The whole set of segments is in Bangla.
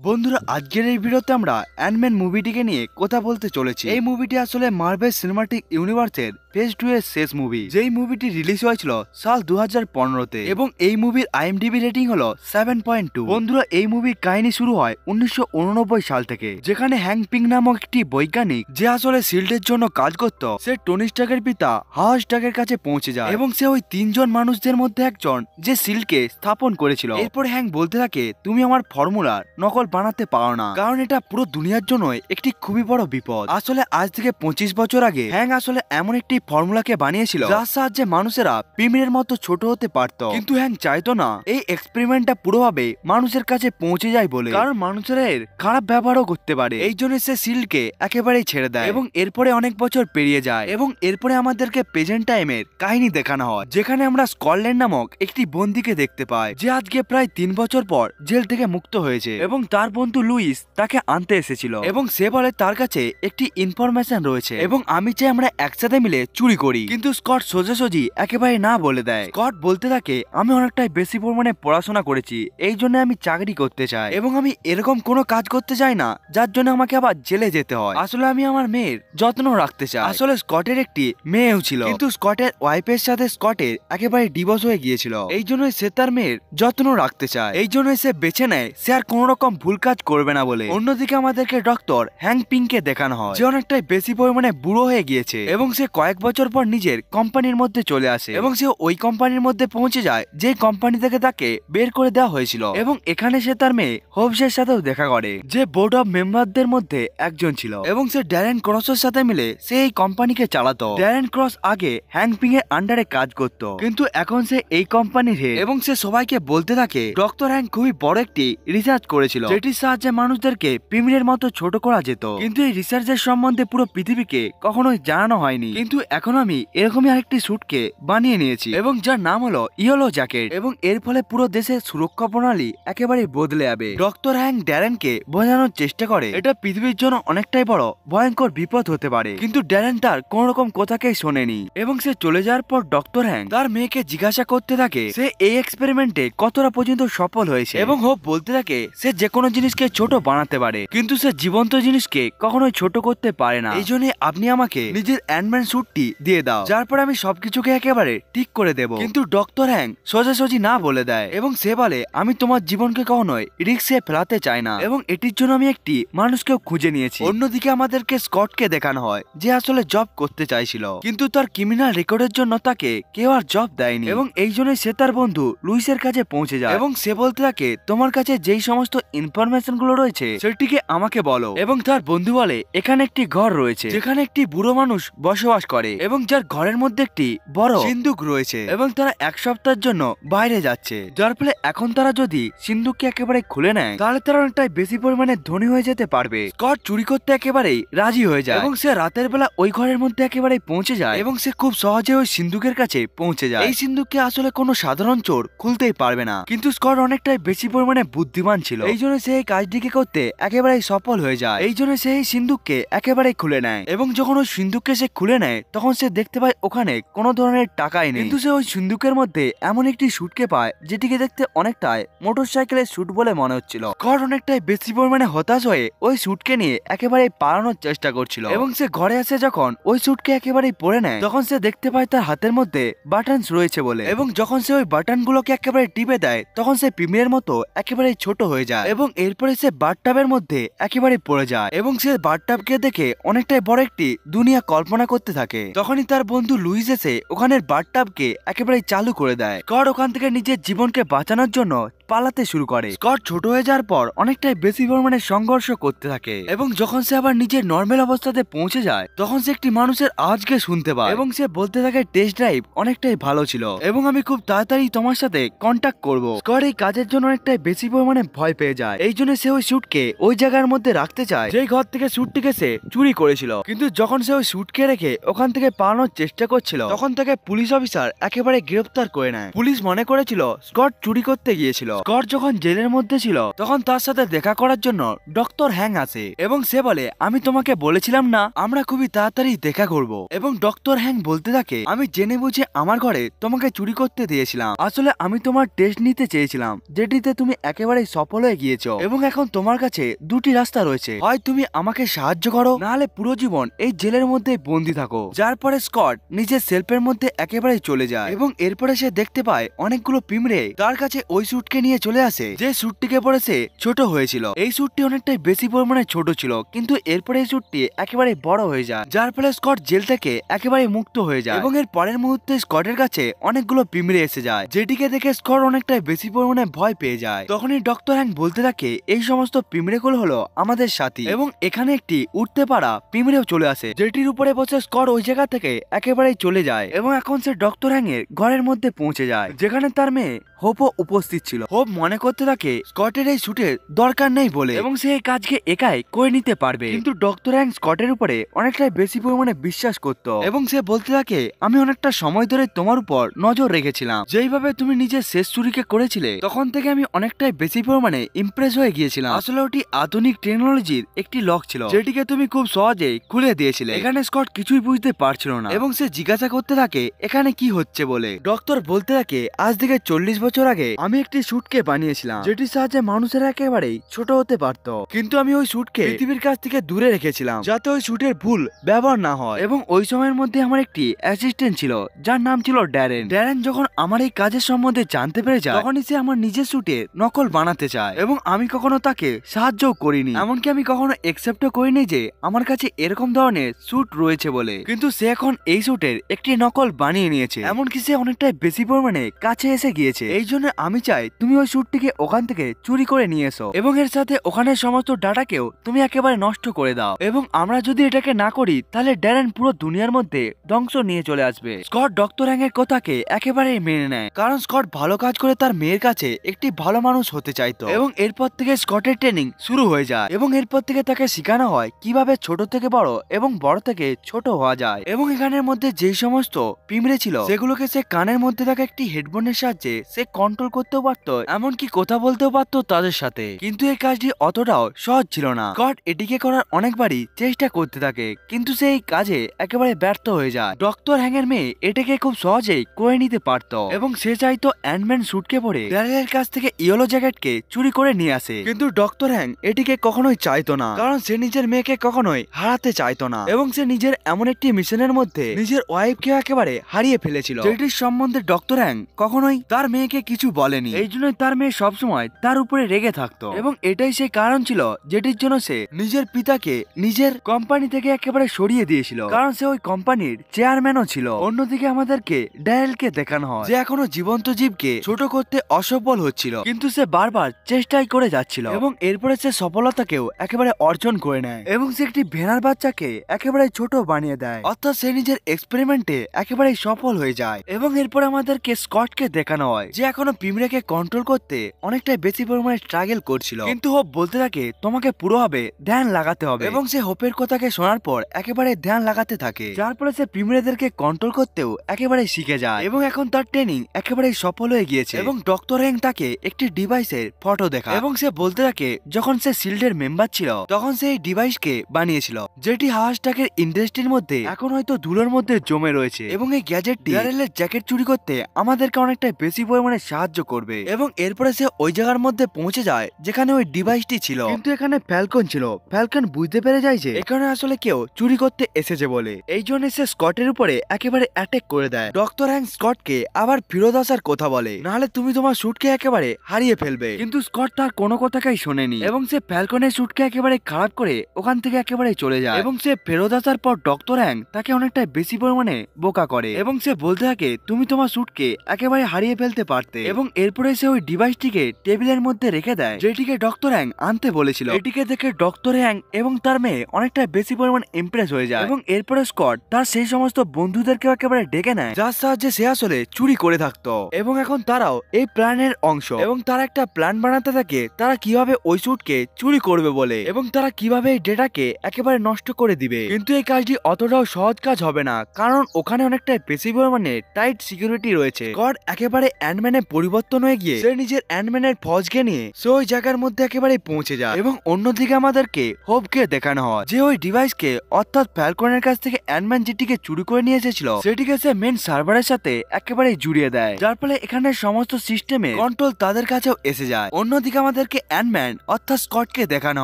বন্ধুরা আজকের এই ভিডিওতে আমরা অ্যান্টম্যান মুভিটিকে নিয়ে কথা বলতে চলেছি। এই মুভিটি আসলে মার্ভেল সিনেমাটিক ইউনিভার্সের ফেজ 2 এর শেষ মুভি, যেই মুভিটি রিলিজ হয়েছিল সাল 2015-তে এবং এই মুভির IMDb রেটিং হলো 7.2। বন্ধুরা এই মুভির কাহিনী শুরু হয় 1989 সাল থেকে, যেখানে হ্যাংক পিং নামক একটি বৈজ্ঞানিক যে আসলে শিল্ডের জন্য কাজ করত, সে টনি স্টার্কের পিতা হাওয়ার্ড স্টার্কের কাছে পৌঁছে যায় এবং সে ওই তিনজন মানুষদের মধ্যে একজন যে শিল্ডকে স্থাপন করেছিল। এরপর হ্যাংক বলতে থাকে, তুমি আমার ফর্মুলার নকল বানাতে পারো না, কারণ এটা পুরো দুনিয়ার জন্য একটি খুবই বড় বিপদ। আসলে আজ থেকে 25 বছর আগে হ্যাংক আসলে এমন একটি ফর্মুলাকে বানিয়েছিল যার সাহায্যে মানুষেরা পিঁমড়ের মতো ছোট হতে পারত, কিন্তু হ্যাংক চাইতো না এই এক্সপেরিমেন্টটা পুরোভাবে মানুষের কাছে পৌঁছে যায় বলে, কারণ মানুষেরা এর খারাপ ব্যবহারও করতে পারে। এই জন্য সে শিল্ডকে একেবারেই ছেড়ে দেয় এবং এরপরে অনেক বছর পেরিয়ে যায় এবং এরপরে আমাদেরকে প্রেজেন্ট টাইমের কাহিনী দেখানো হয়, যেখানে আমরা স্কটল্যান্ড নামক একটি বন্দীকে দেখতে পাই যে আজকে প্রায় 3 বছর পর জেল থেকে মুক্ত হয়েছে এবং তার বন্ধু লুইস তাকে আনতে এসেছিল এবং সে বলে তার কাছে একটি ইনফরমেশন রয়েছে এবং আমি চাই আমরা একসাথে মিলে চুরি করি, কিন্তু স্কট সোজাসুজি একেবারে না বলে দেয়। স্কট বলতে থাকে, আমি অনেকটাই বেশি পরিমাণে পড়াশোনা করেছি, এই জন্য আমি চাকরি করতে চাই এবং আমি এরকম কোনো কাজ করতে চাই না যার জন্য আমাকে আবার জেলে যেতে হয়। আসলে আমি আমার মেয়ের যত্ন রাখতে চাই। আসলে স্কটের একটি মেয়েও ছিল, কিন্তু স্কটের ওয়াইফের সাথে স্কটের একেবারে ডিভোর্স হয়ে গিয়েছিল, এই জন্য সে তার মেয়ের যত্ন রাখতে চায়। এই জন্য সে বেছে নেয় সে আর কোন রকম ভুল কাজ করবে না বলে। অন্যদিকে আমাদেরকে ডক্টর হ্যাংক পিংকে দেখানো হয় যে অনেকটাই বেশি পরিমাণে বুড়ো হয়ে গিয়েছে এবং সে কয়েক বছর পর নিজের কোম্পানির মধ্যে চলে আসে এবং সে ওই কোম্পানির মধ্যে পৌঁছে যায় যে কোম্পানি থেকে তাকে বের করে দেওয়া হয়েছিল এবং এখানে সে তার মেয়ে হোবসের সাথেও দেখা করে, যে বোর্ড অফ মেম্বারদের মধ্যে একজন ছিল এবং সে ড্যারেন ক্রসের সাথে মিলে সে এই কোম্পানিকে চালাতো। ড্যারেন ক্রস আগে হ্যাংক পিং এর আন্ডারে কাজ করত, কিন্তু এখন সে এই কোম্পানির হেড এবং সে সবাইকে বলতে থাকে ডক্টর হ্যাংক খুবই বড় একটি রিসার্চ করেছিল যেটির সাহায্যে মানুষদেরকে পিঁমড়ের মতো ছোট করা যেত, কিন্তু এই রিসার্চের সম্বন্ধে পুরো পৃথিবীকে কখনোই জানানো হয়নি। কিন্তু এখন আমি এরকমই আরেকটি স্যুটকে বানিয়ে নিয়েছি এবং যার নাম হলো ইয়েলো জ্যাকেট এবং এর ফলে পুরো দেশের সুরক্ষা প্রণালী একেবারে বদলে যাবে। ডক্টর হ্যাংক ড্যারেনকে বোঝানোর চেষ্টা করে এটা পৃথিবীর জন্য অনেকটাই বড় ভয়ঙ্কর বিপদ হতে পারে, কিন্তু ড্যারেন তার কোন রকম কথাকেই শোনেনি এবং সে চলে যাওয়ার পর ডক্টর হ্যাংক তার মেয়েকে জিজ্ঞাসা করতে থাকে সে এই এক্সপেরিমেন্টে কতটা পর্যন্ত সফল হয়েছে এবং হোপ বলতে থাকে সে যে কোনো জিনিসকে ছোট বানাতে পারে, কিন্তু সে জীবন্ত জিনিসকে কখনোই ছোট করতে পারে না। এই জন্য আপনি আমাকে নিজের অ্যান্টম্যান স্যুটটি দিয়ে দাও, যার পর আমি সবকিছুকে একেবারে ঠিক করে দেব। কিন্তু ডক্টর হ্যাংক সোজাসুজি না বলে দেয় এবং সে বলে, আমি তোমার জীবনকে কখনোই রিস্কে ফেলাতে চাই না এবং এটির জন্য আমি একটি মানুষকেও খুঁজে নিয়েছি। অন্যদিকে আমাদেরকে স্কটকে দেখানো হয় যে আসলে জব করতে চাইছিল, কিন্তু তার ক্রিমিনাল রেকর্ডের জন্য তাকে কেউ আর জব দেয়নি এবং এই জন্য সে তার বন্ধু লুইসের কাছে পৌঁছে যায় এবং সে বলতে থাকে, তোমার কাছে যেই সমস্ত ইনফরমেশন গুলো রয়েছে সেটিকে আমাকে বলো। এবং তার বন্ধু বলে, এখানে একটি ঘর রয়েছে যেখানে একটি বুড়ো মানুষ বসবাস করে এবং যার ঘরের মধ্যে একটি বড় সিন্দুক রয়েছে এবং তারা 1 সপ্তাহের জন্য বাইরে যাচ্ছে, যার ফলে এখন তারা যদি সিন্দুককে একেবারে খুলে নেয় তাহলে তারা অনেকটাই বেশি পরিমাণে ধনী হয়ে যেতে পারবে। স্কট চুরি করতে একেবারেই রাজি হয়ে যায় এবং সে রাতের বেলা ওই ঘরের মধ্যে একেবারে পৌঁছে যায় এবং সে খুব সহজে ওই সিন্দুকের কাছে পৌঁছে যায়। এই সিন্দুককে আসলে কোনো সাধারণ চোর খুলতেই পারবে না, কিন্তু স্কট অনেকটাই বেশি পরিমাণে বুদ্ধিমান ছিল, এই জন্য সে এই কাজটিকে করতে একেবারেই সফল হয়ে যায়। এই জন্য সে এই সিন্দুককে একেবারেই খুলে নেয় এবং যখন ওই সিন্দুককে সে খুলে নেয় তখন সে দেখতে পায় ওখানে কোনো ধরনের টাকাই নেই, কিন্তু সে ওই সিন্দুকের মধ্যে এমন একটি স্যুটকে পায় যেটিকে দেখতে অনেকটাই মোটরসাইকেলের স্যুট বলে মনে হচ্ছিল। স্কট অনেকটাই বেশি পরিমাণে হতাশ হয়ে ওই স্যুটকে নিয়ে একেবারে পালানোর চেষ্টা করছিল এবং সে ঘরে আসে যখন ওই স্যুটকে একেবারেই পরে নেয় তখন সে দেখতে পায় তার হাতের মধ্যে বাটনস রয়েছে বলে, এবং যখন সে ওই বাটনগুলোকে একেবারে টিপে দেয় তখন সে পিঁমড়ের মতো একেবারে ছোট হয়ে যায় এবং এরপরে সে বাথটাবের মধ্যে একেবারে পড়ে যায় এবং সে বাথটাবকে দেখে অনেকটাই বড় একটি দুনিয়া কল্পনা করতে থাকে। তখনই তার বন্ধু লুইস এসে ওখানের বাথটাবকে একেবারে চালু করে দেয়। স্কট ওখান থেকে নিজের জীবনকে বাঁচানোর জন্য পালাতে শুরু করে। স্কট ছোট হয়ে যাওয়ার পর অনেকটাই বেশি পরিমাণে সংঘর্ষ করতে থাকে এবং যখন সে আবার নিজের নর্মাল অবস্থাতে পৌঁছে যায় তখন সে একটি মানুষের আওয়াজকে শুনতে পায় এবং সে বলতে থাকে টেস্ট ড্রাইভ অনেকটাই ভালো ছিল এবং আমি খুব তাড়াতাড়ি তোমার সাথে কন্ট্যাক্ট করব। স্কট এই কাজের জন্য অনেকটাই বেশি পরিমাণে ভয় পেয়ে যায়, এই জন্য সে ওই স্যুটকে ওই জায়গার মধ্যে রাখতে চায় যেই ঘর থেকে স্যুটটিকে সে চুরি করেছিল, কিন্তু যখন সে ওই স্যুটকে রেখে ওখান থেকে পালানোর চেষ্টা করছিল তখন তাকে পুলিশ অফিসার একেবারে গ্রেফতার করে নেয়। পুলিশ মনে করেছিল স্কট চুরি করতে গিয়েছিল স্কট যখন জেলের মধ্যে ছিল তখন তার সাথে দেখা করার জন্য ডক্টর হ্যাং আসে এবং সে বলে, আমি তোমাকে বলেছিলাম না আমরা খুবই তাড়াতাড়ি দেখা করব। এবং ডক্টর হ্যাং বলতে থাকে, আমি জেনে বুঝে আমার ঘরে তোমাকে চুরি করতে দিয়েছিলাম। আসলে আমি তোমার টেস্ট নিতে চেয়েছিলাম, যেটিতে তুমি একেবারেই সফল হয়ে গিয়েছো এবং এখন তোমার কাছে দুটি রাস্তা রয়েছে, হয় তুমি আমাকে সাহায্য করো, নাহলে পুরো জীবন এই জেলের মধ্যে বন্দি থাকো। যার পরে স্কট নিজের সেলফের মধ্যে একেবারেই চলে যায় এবং এরপরে সে দেখতে পায় অনেকগুলো পিমড়ে তার কাছে ওই স্যুটকে নিয়ে চলে আসে যে স্যুটটিকে পরে সে ছোট হয়েছিল। এই স্যুটটি অনেকটাই বেশি পরিমাণে ছোট ছিল, কিন্তু এরপরে এই স্যুটটি একেবারে বড় হয়ে যায়, যার ফলে স্কট জেল থেকে একেবারে মুক্ত হয়ে যায় এবং এর পরের মুহূর্তে স্কটের কাছে অনেকগুলো পিমড়ে এসে যায়, যেটিকে দেখে স্কট অনেকটাই বেশি পরিমাণে ভয় পেয়ে যায়। তখনই ডক্টর হ্যাং বলতে থাকে, এই সমস্ত পিমড়েগুলো হলো আমাদের সাথী এবং এখানে একটি উঠতে পারা পিমড়েও চলে আসে, যেটির উপরে বসে স্কট ওই জায়গা থেকে একেবারেই চলে যায় এবং এখন সে ডক্টর হ্যাং এর ঘরের মধ্যে পৌঁছে যায়, যেখানে তার মেয়ে হোপও উপস্থিত ছিল। হোপ মনে করতে থাকে স্কটের এই স্যুটের দরকার নেই বলে এবং সে এই কাজকে একাই করে নিতে পারবে, কিন্তু ডক্টর হ্যাং স্কটের উপরে অনেকটাই বেশি পরিমাণে বিশ্বাস করত এবং সে বলতে থাকে, আমি অনেকটা সময় ধরে তোমার উপর নজর রেখেছিলাম, যেইভাবে তুমি নিজের শেষ চুরিকে করেছিলে তখন থেকে আমি অনেকটাই বেশি পরিমাণে ইমপ্রেস হয়ে গিয়েছিলাম। আসলে ওটি আধুনিক টেকনোলজির একটি লক ছিল, যেটিকে তুমি খুব সহজেই খুলে দিয়েছিলে। এখানে স্কট কিছুই বুঝতে পারছিল না এবং সে জিজ্ঞাসা করতে থাকে এখানে কি হচ্ছে বলে। ডক্টর বলতে থাকে, আজ থেকে 40 বছর আগে আমি একটি স্যুটকে বানিয়েছিলাম, যেটির সাহায্যে মানুষেরা একেবারেই ছোট হতে পারত, কিন্তু আমি ওই স্যুটকে পৃথিবীর কাছ থেকে দূরে রেখেছিলাম যাতে ওই স্যুটের ভুল ব্যবহার না হয়। এবং ওই সময়ের মধ্যে আমার একটি অ্যাসিস্ট্যান্ট ছিল যার নাম ছিল ড্যারেন। ড্যারেন যখন আমার এই কাজের সম্বন্ধে জানতে পেরে যায় তখনই সে আমার নিজের স্যুটের নকল বানাতে চায় এবং আমি কখনো তাকে সাহায্যও করিনি, এমনকি আমি কখনো একসেপ্টও করিনি যে আমার কাছে এরকম ধরনের স্যুট রয়েছে বলে, কিন্তু সে এখন এই স্যুটের একটি নকল বানিয়ে নিয়েছে, এমনকি সে অনেকটাই বেশি পরিমাণে কাছে এসে গিয়েছে। এই জন্য আমি চাই তুমি ওই স্যুটটিকে ওখান থেকে চুরি করে নিয়ে এসো এবং এর সাথে ওখানের সমস্ত ডাটাকেও তুমি একেবারে নষ্ট করে দাও, এবং আমরা যদি এটাকে না করি তাহলে ড্যারেন পুরো দুনিয়ার মধ্যে ধ্বংস নিয়ে চলে আসবে। স্কট ডক্টর হ্যাং এর কথাকে একেবারেই মেনে নেয়, কারণ স্কট ভালো কাজ করে তার মেয়ের কাছে একটি ভালো মানুষ হতে চাইতো এবং এরপর থেকে স্কটের ট্রেনিং শুরু হয়ে যায় এবং এরপর থেকে তাকে শেখানো হয় কিভাবে ছোট থেকে বড় এবং বড় থেকে ছোট হওয়া যায়। এবং এখানের মধ্যে যেই সমস্ত পিমড়ে ছিল সেগুলোকে সে কানের মধ্যে থাকা একটি হেডফোনের সাহায্যে সে কন্ট্রোল করতেও পারত, এমনকি কথা বলতেও পারতো তাদের সাথে, কিন্তু এই কাজটি অতটাও সহজ ছিল না। স্কট এটিকে করার অনেকবারই চেষ্টা করতে থাকে, কিন্তু সে এই কাজে একেবারে ব্যর্থ হয়ে যায়। ডক্টর হ্যাং এর মেয়ে এটাকে খুব সহজেই করে নিতে পারত এবং সে চাইতো অ্যান্টম্যান স্যুটকে পরে ড্যারেনের কাছ থেকে ইয়েলো জ্যাকেটকে চুরি করে নিয়ে আসে, কিন্তু ডক্টর হ্যাং এটিকে কখনোই চাইতো না, কারণ সে নিজের মেয়েকে কখনোই হারাতে চাইতো না এবং সে নিজের এমন একটি মিশনের মধ্যে নিজের ওয়াইফকে একেবারে হারিয়ে ফেলেছিল, যেটির সম্বন্ধে ডক্টর হ্যাং কখনোই তার মেয়েকে কিছু বলেনি। এই জন্যই তার মেয়ে সবসময় তার উপরে রেগে থাকতো এবং এটাই সেই কারণ ছিল যেটির জন্য সে নিজের পিতাকে নিজের কোম্পানি থেকে একেবারে সরিয়ে দিয়েছিল, কারণ সে ওই কোম্পানির চেয়ারম্যানও ছিল। অন্যদিকে আমাদেরকে ড্যারেলকে দেখানো হয় যে এখনো জীবন্ত জীবকে ছোট করতে অসফল হচ্ছিল, কিন্তু সে বারবার চেষ্টাই করে যাচ্ছিল এবং এরপরে সে সফলতাকেও একেবারে অর্জন করে নেয় এবং সে একটি ভেড়ার বাচ্চাকে একেবারে ছোট বানিয়ে দেয়, অর্থাৎ সে নিজের এক্সপেরিমেন্টে একেবারে সফল হয়ে যায়। এবং এরপরে আমাদেরকে স্কটকে দেখানো হয় যে এখনো পিমড়েকে কন্ট্রোল করতে অনেকটাই বেশি পরিমাণে স্ট্রাগল করছিল, কিন্তু হোপ বলতে থাকে তোমাকে পুরোভাবে ধ্যান লাগাতে হবে এবং সে হোপের কথাকে শোনার পর একেবারে ধ্যান লাগাতে থাকে, যার ফলে সে পিমড়েদেরকে কন্ট্রোল করতেও একেবারে শিখে যায় এবং এখন তার ট্রেনিং একেবারে সফল হয়ে গিয়েছে। এবং ডক্টর হ্যাং তাকে একটি ডিভাইসের ফটো দেখায় এবং সে বলতে থাকে যখন সে শিল্ডের মেম্বার ছিল তখন সে এই ডিভাইসকে বানিয়েছিল, যেটি হাসটাকের ইন্ডাস্ট্রির মধ্যে এখন হয়তো ধুলোর মধ্যে জমে রয়েছে এবং এই গ্যাজেটটি ড্যারেলের জ্যাকেট চুরি করতে আমাদেরকে অনেকটাই বেশি পরিমাণে সাহায্য করবে। এবং এরপরে সে ওই জায়গার মধ্যে পৌঁছে যায় যেখানে ওই ডিভাইসটি ছিল, কিন্তু এখানে ফ্যালকন ছিল। ফ্যালকন বুঝতে পেরে যায় যে এখানে আসলে কেউ চুরি করতে এসেছে বলে, এই জন্য সে স্কটের উপরে একেবারে অ্যাটাক করে দেয়। ডক্টর হ্যাং স্কটকে আবার ফেরত আসার কথা বলে, নাহলে তুমি তোমার স্যুটকে একেবারে হারিয়ে ফেলবে, কিন্তু স্কট তার কোনো কথাই শোনেনি এবং সে ফ্যালকনের স্যুটকে একেবারে খারাপ করে ওখান থেকে একেবারে চলে যায়। এবং সে ফেরত আসার পর ডক্টর হ্যাং তাকে অনেকটা বেশি পরিমাণে বোকা করে এবং সে বলতে থাকে তুমি তোমার স্যুটকে একেবারে হারিয়ে ফেলতে পারতে, এবং এরপরে সে ওই ডিভাইসটিকে টেবিলের মধ্যে রেখে দেয় যেটিকে ডক্টর হ্যাং আনতে বলেছিল। এটিকে দেখে ডক্টর হ্যাং এবং তার মেয়ে অনেকটা বেশি পরিমাণ ইমপ্রেস হয়ে যায় এবং এরপরে স্কট তার সেই সমস্ত বন্ধুদেরকে একেবারে ডেকে নেয় যার সাহায্যে সে আসলে চুরি করে থাকতো, এবং এখন তারাও এই প্ল্যানের অংশ এবং তারা একটা প্ল্যান বানাতে থাকে তারা কিভাবে ওই স্যুটকে চুরি করবে বলে এবং তারা কিভাবে এই ডেটাকে একেবারে নষ্ট করে দিবে। কিন্তু এই কাজটি অতটাও সহজ কাজ হবে না, কারণ ওখানে অনেকটা বেশি পরিমাণে টাইট সিকিউরিটি রয়েছে। স্কট একেবারে অ্যান্টম্যানে পরিবর্তন হয়ে গিয়ে সে নিজের অ্যান্টম্যানের ফৌজকে নিয়ে সে ওই জায়গার মধ্যে একেবারে পৌঁছে যায় এবং অন্যদিকে আমাদেরকে হোপকে দেখানো হয় যে ওই ডিভাইসকে অর্থাৎ ফ্যালকনের কাছ থেকে অ্যান্টম্যান যেটিকে চুরি করে নিয়ে এসেছিল সেটিকে সে মেন সার্ভারের সাথে একেবারে জুড়িয়ে দেয়, যার ফলে এখানে সমস্ত সিস্টেমে কন্ট্রোল তাদের কাছেও এসে যায়। অন্যদিকে আমাদেরকে অ্যান্টম্যান অর্থাৎ স্কটকে দেখানো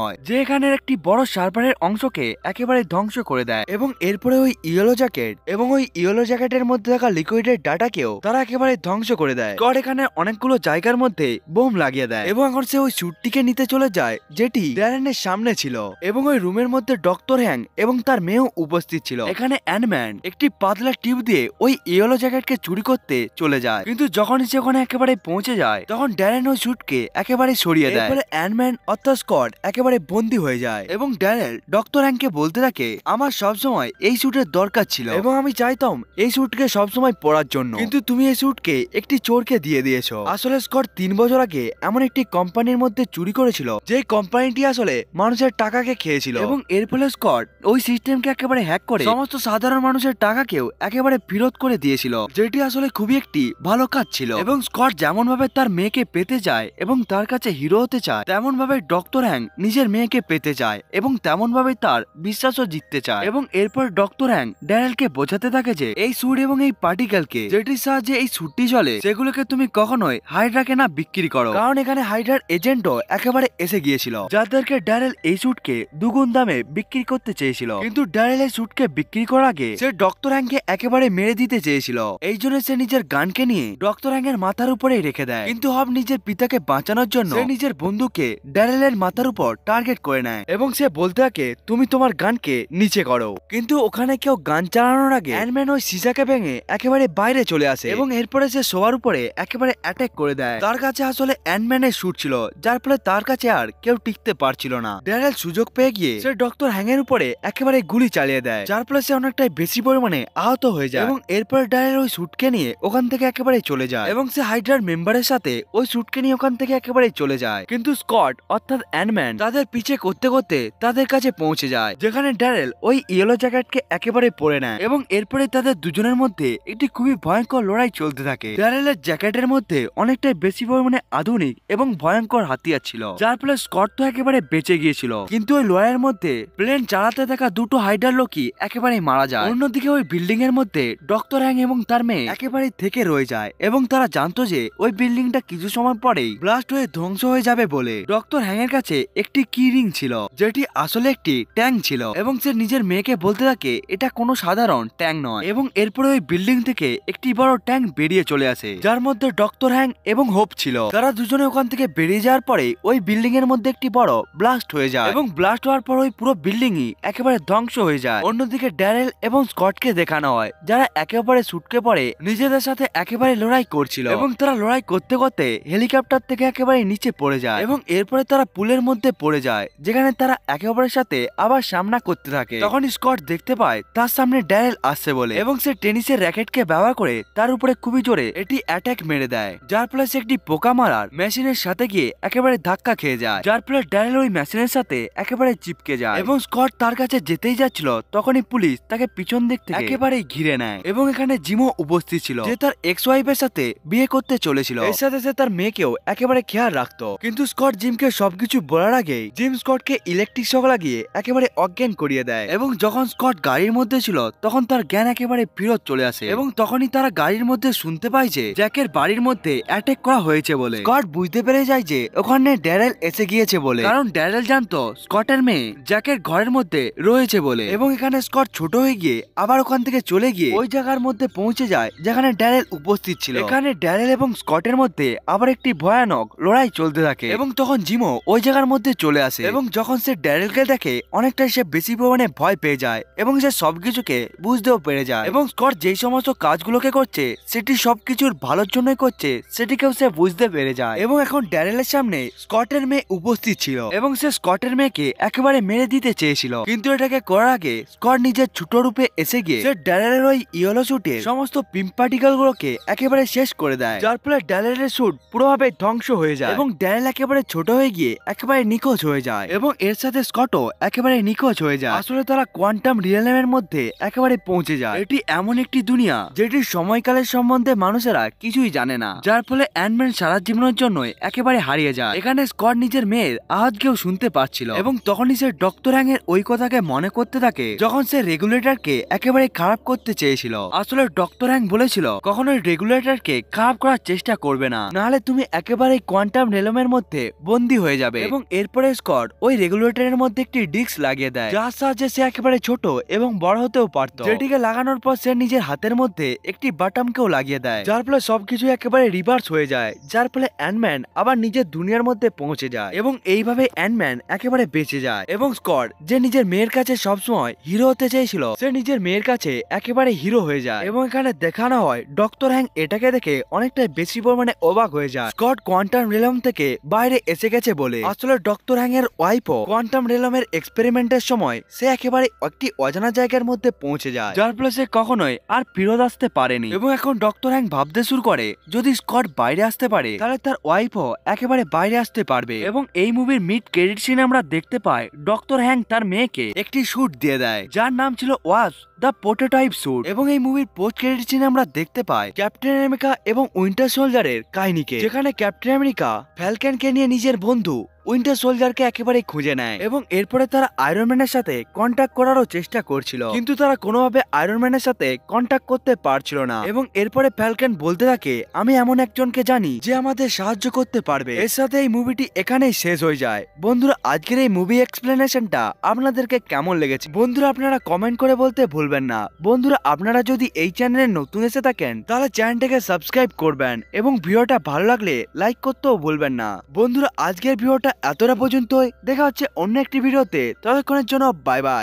হয় যে এখানের একটি বড় সার্ভারের অংশকে একেবারে ধ্বংস করে দেয় এবং এরপরে ওই ইয়েলো জ্যাকেট এবং ওই ইয়েলো জ্যাকেটের মধ্যে থাকা লিকুইডের ডাটাকেও তারা একেবারে ধ্বংস করে দেয়। স্কট এখানে অনেকগুলো জায়গার মধ্যে বোম লাগিয়ে দেয় এবং এখন সে ওই স্যুটটিকে নিতে চলে যায় যেটি ড্যারেনের সামনে ছিল এবং ওই রুমের মধ্যে ডক্টর হ্যাং এবং তার মেয়েও উপস্থিত ছিল। এখানে অ্যান্টম্যান একটি পাতলা টিউব দিয়ে ওই ইয়েলো জ্যাকেটকে চুরি করতে চলে যায়, কিন্তু যখনই সে ওখানে একেবারে পৌঁছে যায় তখন ড্যারেন ওই স্যুটকে একেবারে সরিয়ে দেয়। এরপরে অ্যান্টম্যান অর্থাৎ স্কট একেবারে বন্দী হয়ে যায় এবং ড্যারেল ডক্টর হ্যাংকে বলতে থাকে আমার সবসময় এই স্যুটের দরকার ছিল এবং আমি চাইতাম এই স্যুটকে সবসময় পরার জন্য, কিন্তু তুমি এই স্যুটকে একটি চোরকে দিয়ে দিয়েছো। আসলে স্কট 3 বছর আগে এমন একটি কোম্পানির মধ্যে চুরি করেছিল যে কোম্পানিটি আসলে মানুষের টাকাকে খেয়েছিল এবং এর ফলে স্কট ওই সিস্টেমকে একেবারে হ্যাক করে সমস্ত সাধারণ মানুষের টাকাকেও একেবারে ফেরত করে দিয়েছিল, যেটি আসলে খুবই একটি ভালো কাজ ছিল। এবং স্কট যেমন ভাবে তার মেয়েকে পেতে যায় এবং তার কাছে হিরো হতে চায় তেমন ভাবে ডক্টর হ্যাং নিজের মেয়েকে পেতে চায় এবং তেমন ভাবে তার বিশ্বাসও জিততে চায়। এবং এরপর ডক্টর হ্যাং ড্যারেলকে বোঝাতে থাকে যে এই স্যুট এবং এই পার্টিকেলকে যেটির সাহায্যে এই স্যুটটি চলে সেগুলোকে তুমি কখনোই হাইড্রাকে না বিক্রি করো, কারণ এখানে হাইড্রার এজেন্টও একেবারে এসে গিয়েছিল যাদেরকে ড্যারেল এই স্যুটকে দুগুণ দামে বিক্রি করতে চেয়েছিল। কিন্তু ড্যারেল এই স্যুটকে বিক্রি করার আগে সে ডক্টর হ্যাংকে একেবারে মেরে দিতে চেয়েছিল, এই জন্য সে নিজের গানকে নিয়ে ডক্টর হ্যাং এর মাথার উপরেই রেখে দেয়। কিন্তু হব নিজের পিতাকে বাঁচানোর জন্য সে নিজের বন্দুককে ড্যারেলের মাথার উপর টার্গেট করে নেয় এবং সে বলতে থাকে তুমি তোমার গানকে নিচে করো। কিন্তু ওখানে কেউ গান চালানোর আগে অ্যান্টম্যান ওই সিসাকে ভেঙে একেবারে বাইরে চলে আসে এবং এরপরে সে সবার উপরে একেবারে অ্যাটাক করে দেয়। তার কাছে আসলে অ্যান্টম্যানের স্যুট ছিল যার ফলে তার কাছে আর কেউ টিকতে পারছিল না। ড্যারেল সুযোগ পেয়ে গিয়ে সে ডক্টর হ্যাং এর উপরে একেবারে গুলি চালিয়ে দেয়, যার ফলে সে অনেকটাই বেশি পরিমাণে আহত হয়ে যায় এবং এরপর ড্যারেল ওই স্যুটকে নিয়ে ওখান থেকে একেবারে চলে যায় এবং সে হাইড্রার মেম্বারের সাথে ওই স্যুটকে নিয়ে ওখান থেকে একেবারে চলে যায়। কিন্তু স্কট অর্থাৎ অ্যান্টম্যান তাদের পিছে করতে করতে তাদের কাছে পৌঁছে যায় যেখানে ড্যারেল ওই ইয়েলো জ্যাকেটকে একেবারে পরে নেয় এবং এরপরে তাদের দুজনের মধ্যে একটি খুবই ভয়ঙ্কর লড়াই চলতে থাকে। ড্যারেলের জ্যাকেটের মধ্যে অনেকটাই বেশি পরিমাণে আধুনিক এবং ভয়ঙ্কর হাতিয়ার ছিল, যার ফলে স্কট তো একেবারে বেঁচে গিয়েছিল। কিন্তু ওই লড়াইয়ের মধ্যে প্লেন চালাতে থাকা দুটো হাইড্রার লোকই একেবারে মারা যায়। অন্যদিকে ওই বিল্ডিং এর মধ্যে ডক্টর হ্যাং এবং তার মেয়ে একেবারে থেকে রয়ে যায় এবং তারা জানতো যে ওই বিল্ডিংটা কিছু সময় পরেই ব্লাস্ট হয়ে ধ্বংস হয়ে যাবে বলে। ডক্টর হ্যাং এর কাছে একটি কি রিং ছিল যেটি আসলে একটি ট্যাঙ্ক ছিল এবং সে নিজের মেয়েকে বলতে থাকে এটা কোনো সাধারণ ট্যাঙ্ক নয় এবং এরপরে ওই বিল্ডিং থেকে একটি বড় ট্যাঙ্ক বেরিয়ে চলে আসে যার মধ্যে ডক্টর হ্যাং এবং হোপ ছিল। তারা দুজনে ওখান থেকে বেরিয়ে যাওয়ার পরে ওই বিল্ডিং এর মধ্যে একটি বড় ব্লাস্ট হয়ে যায় এবং ব্লাস্ট হওয়ার পর ওই পুরো বিল্ডিংই একেবারে ধ্বংস হয়ে যায়। অন্যদিকে ড্যারেল এবং স্কটকে দেখানো হয় যারা একেবারে ছুটকে পড়ে নিজেদের সাথে একেবারে লড়াই করছিল এবং তারা লড়াই করতে করতে হেলিকপ্টার থেকে একেবারে নিচে পড়ে যায় এবং এরপরে তারা পুলের মধ্যে পড়ে যায় যেখানে তারা একে অপরের সাথে আবার সামনা করতে থাকে। তখন স্কট দেখতে পায় তার সামনে ড্যারেল আসছে বলে এবং সে টেনিসের র্যাকেটকে ব্যবহার করে তার উপরে খুবই জোরে এটি অ্যাটাক মেরে দেয়, যার ফলে সে একটি পোকা মারার মেশিনের সাথে গিয়ে একেবারে ধাক্কা খেয়ে যায়, যার ফলে ড্যারেল ওই মেশিনের সাথে একেবারে চিপকে যায় এবং স্কট তার কাছে যেতেই যাচ্ছিল তখনই পুলিশ তাকে পিছন দিক থেকে একেবারে ঘিরে নেয় এবং এখানে জিমও উপস্থিত ছিল যে তার এক্স ওয়াইফের সাথে বিয়ে করতে চলেছিল। এর সাথে সে তার মেয়েকেও একেবারে খেয়াল রাখতো। কিন্তু স্কট জিমকে সবকিছু বলার আগে জিম স্কটকে ইলেকট্রিক শক লাগিয়ে একেবারে অজ্ঞান করিয়ে দেয় এবং যখন স্কট গাড়ির মধ্যে ছিল তখন তার জ্ঞান একেবারে ফেরত চলে আসে এবং তখনই তারা গাড়ির মধ্যে শুনতে পায় যে জ্যাকের বাড়ির মধ্যে অ্যাটাক করা হয়েছে বলে। স্কট বুঝতে পেরে যায় যে ওখানে ড্যারেল এসে গিয়েছে বলে, কারণ ড্যারেল জানতো স্কটের মেয়ে জ্যাকের ঘরের মধ্যে রয়েছে বলে এবং এখানে স্কট ছোট হয়ে গিয়ে আবার ওখান থেকে চলে গিয়ে ওই জায়গার মধ্যে পৌঁছে যায় যেখানে ড্যারেল উপস্থিত ছিল। এখানে ড্যারেল এবং স্কটের মধ্যে আবার একটি ভয়ানক লড়াই চলতে থাকে এবং তখন জিমও ওই জায়গার মধ্যে চলে আসে এবং যখন সে ড্যারেলকে দেখে অনেকটাই সে বেশি পরিমাণে ভয় পেয়ে যায় এবং সে সবকিছুকে বুঝতেও পেরে যায় এবং স্কট যেই সমস্ত কাজগুলোকে করছে সেটি সবকিছুর ভালোর জন্যই করছে সেটিকেও সে বুঝতে পেরে যায় এবং এখন ড্যারেলের সামনে স্কটের মেয়ে উপস্থিত ছিল এবং সে স্কটের মেয়েকে একেবারে মেরে দিতে চেয়েছিল, কিন্তু এটাকে করার আগে স্কট নিজের ছোট রূপে এসে গিয়ে সে ড্যারেলের ওই ইয়েলো স্যুটের সমস্ত পিম পার্টিকেল গুলোকে একেবারে শেষ করে দেয়, যার ফলে ড্যারেলের স্যুট পুরোভাবে ধ্বংস হয়ে যায় এবং ড্যারেল একেবারে ছোট হয়ে গিয়ে একেবারে নিখোঁজ হয়ে যায় এবং এর সাথে স্কটও একেবারে নিখোঁজ হয়ে যায়। আসলে তারা কোয়ান্টাম রিয়েলমের মধ্যে একেবারে পৌঁছে যায়। এটি এমন একটি দুনিয়া যেটির সময়কালের সম্বন্ধে মানুষেরা কিছুই জানে না, যার ফলে অ্যান্টম্যান সারা জীবনের জন্য একেবারে হারিয়ে যায়। এখানে স্কট নিজের মেয়ের আওয়াজ কেউ শুনতে পাচ্ছিল এবং তখনই সে ডক্টর হ্যাং এর ওই কথাকে মনে করতে থাকে যখন সে রেগুলেটরকে একেবারে খারাপ করতে চেয়েছিল। আসলে ডক্টর হ্যাং বলেছিল কখনোই রেগুলেটরকে খারাপ করার চেষ্টা করবে না, নাহলে তুমি একেবারে কোয়ান্টাম রেলমের মধ্যে বন্দী হয়ে যাবে। এবং এরপরে স্কট ওই রেগুলেটরের মধ্যে একটি ডিস্ক লাগিয়ে দেয়, যার সাহায্যে সে একেবারে ছোট এবং বড় হতেও পারত। যেটিকে লাগানোর পর সে নিজের হাতের মধ্যে একটি বাটনকেও লাগিয়ে দেয়, যার ফলে সবকিছু একেবারে রিভার্স হয়ে যায়, যার ফলে অ্যান্টম্যান আবার নিজের দুনিয়ার মধ্যে পৌঁছে যায় এবং এইভাবে অ্যান্টম্যান একেবারে বেঁচে যায়। এবং স্কট যে নিজের মেয়ের কাছে সবসময় হিরো হতে চেয়েছিল, সে নিজের মেয়ের কাছে একেবারে হিরো হয়ে যায়। এবং এখানে দেখানো হয় ডক্টর হ্যাং এটাকে দেখে অনেকটা বেশি পরিমাণে অবাক হয়ে যায় স্কট কোয়ান্টাম রিলম থেকে বাইরে এসে গেছে বলে। আসলে ডক্টর হ্যাং এর ওয়াইফও কোয়ান্টাম রিলমের এক্সপেরিমেন্টের সময় সে একেবারে একটি অজানা জায়গার মধ্যে পৌঁছে যায়, যার ফলে সে কখনোই আর ফিরত আসতে পারেনি। এবং এখন ডক্টর হ্যাং ভাবতে শুরু করে যদি স্কট বাইরে আসতে পারে তাহলে তার ওয়াইফও একেবারে বাইরে আসতে পারবে। এবং এই মুভির মিড ক্রেডিট সিনে আমরা দেখতে পাই ডক্টর হ্যাং তার মেয়েকে একটি স্যুট দিয়ে দেয় যার নাম ছিল ওয়াস দ্য প্রোটোটাইপ স্যুট। এবং এই মুভির পোস্ট ক্রেডিট সিনে আমরা দেখতে পাই ক্যাপ্টেন আমেরিকা এবং উইন্টার সোলজারের কাহিনীকে, যেখানে ক্যাপ্টেন আমেরিকা ফ্যালকনকে নিয়ে নিজের বন্ধু উইন্টার সোলজারকে একেবারে খুঁজে নেয় এবং এরপরে তারা আয়রন ম্যানের সাথে কন্ট্যাক্ট করারও চেষ্টা করছিল, কিন্তু তারা কোনোভাবে আয়রন ম্যানের সাথে কন্ট্যাক্ট করতে পারছিল না। এবং এরপরে ফ্যালকন বলতে থাকে আমি এমন একজনকে জানি যে আমাদের সাহায্য করতে পারবে। এর সাথে এই মুভিটি এখানেই শেষ হয়ে যায়। বন্ধুরা, আজকের এই মুভি এক্সপ্লেনেশনটা আপনাদেরকে কেমন লেগেছে বন্ধুরা আপনারা কমেন্ট করে বলতে ভুলবেন না। বন্ধুরা, আপনারা যদি এই চ্যানেলে নতুন এসে থাকেন তাহলে চ্যানেলটাকে সাবস্ক্রাইব করবেন এবং ভিডিওটা ভালো লাগলে লাইক করতেও ভুলবেন না। বন্ধুরা, আজকের ভিডিওটা এতটা পর্যন্তই, দেখা হচ্ছে অন্য একটি ভিডিওতে, ততক্ষণের জন্য বাই বাই।